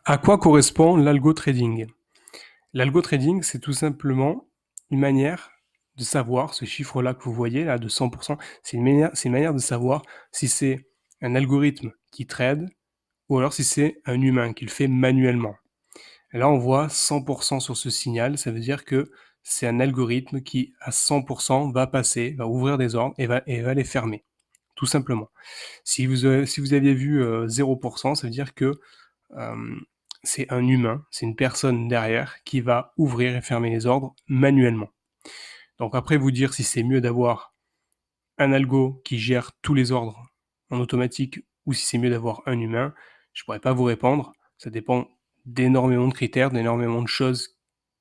À quoi correspond l'algo trading? L'algo trading, c'est tout simplement une manière de savoir, ce chiffre-là que vous voyez là de 100%, c'est une manière de savoir si c'est un algorithme qui trade ou alors si c'est un humain qui le fait manuellement. Et là, on voit 100% sur ce signal, ça veut dire que c'est un algorithme qui, à 100%, va passer, va ouvrir des ordres et va les fermer, tout simplement. Si vous aviez vu 0%, ça veut dire que euh, c'est un humain, c'est une personne derrière qui va ouvrir et fermer les ordres manuellement. Donc après, vous dire si c'est mieux d'avoir un algo qui gère tous les ordres en automatique ou si c'est mieux d'avoir un humain, je pourrais pas vous répondre. Ça dépend d'énormément de critères, d'énormément de choses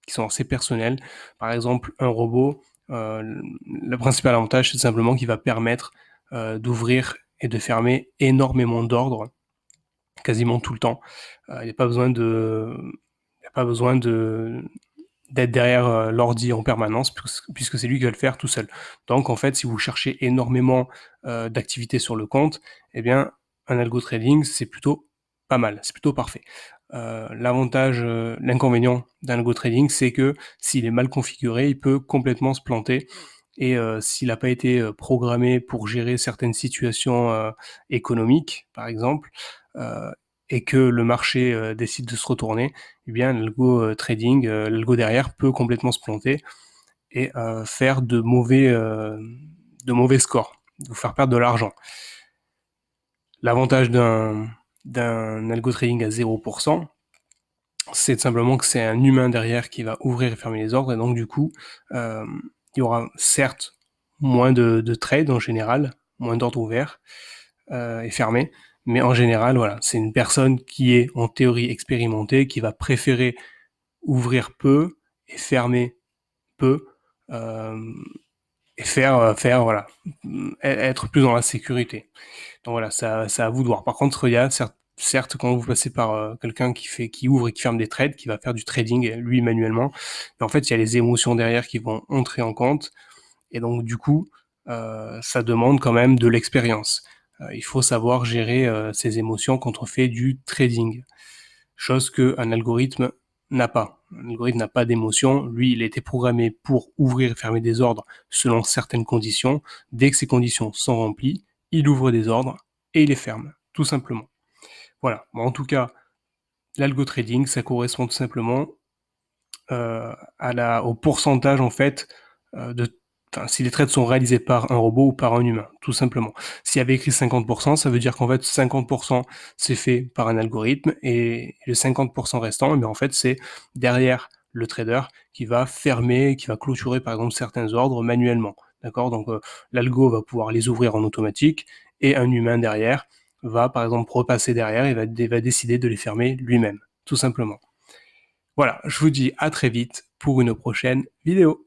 qui sont assez personnelles. Par exemple, un robot, le principal avantage, c'est simplement qu'il va permettre d'ouvrir et de fermer énormément d'ordres quasiment tout le temps. Il n'y a pas besoin de, il y a pas besoin de d'être derrière l'ordi en permanence puisque c'est lui qui va le faire tout seul. Donc en fait, si vous cherchez énormément d'activités sur le compte, eh bien un algo trading c'est plutôt pas mal, c'est plutôt parfait. L'inconvénient d'un algo trading, c'est que s'il est mal configuré, il peut complètement se planter. Et s'il n'a pas été programmé pour gérer certaines situations économiques, par exemple, euh, et que le marché décide de se retourner, eh bien l'algo trading, l'algo derrière peut complètement se planter et faire de mauvais scores, vous faire perdre de l'argent. L'avantage d'un algo trading à 0%, c'est simplement que c'est un humain derrière qui va ouvrir et fermer les ordres, et donc du coup, euh, il y aura certes moins de trades en général, moins d'ordres ouverts et fermés, mais en général, voilà, c'est une personne qui est en théorie expérimentée, qui va préférer ouvrir peu et fermer peu, euh, et faire voilà, être plus dans la sécurité. Donc voilà, ça à vous de voir. Par contre, il y a certes quand vous passez par quelqu'un qui ouvre et qui ferme des trades, qui va faire du trading lui manuellement, mais en fait, il y a les émotions derrière qui vont entrer en compte, et donc du coup, ça demande quand même de l'expérience. Il faut savoir gérer ses émotions quand on fait du trading, chose qu'un algorithme n'a pas. Un algorithme n'a pas d'émotion. Lui, il a été programmé pour ouvrir et fermer des ordres selon certaines conditions. Dès que ces conditions sont remplies, il ouvre des ordres et il les ferme, tout simplement. Voilà. Bon, en tout cas, l'algo trading, ça correspond tout simplement au pourcentage en fait de si les trades sont réalisés par un robot ou par un humain, tout simplement. S'il y avait écrit 50%, ça veut dire qu'en fait 50% c'est fait par un algorithme et le 50% restant, mais en fait c'est derrière le trader qui va fermer, qui va clôturer par exemple certains ordres manuellement. D'accord. Donc l'algo va pouvoir les ouvrir en automatique et un humain derrière va par exemple repasser derrière et va décider de les fermer lui-même, tout simplement. Voilà, je vous dis à très vite pour une prochaine vidéo.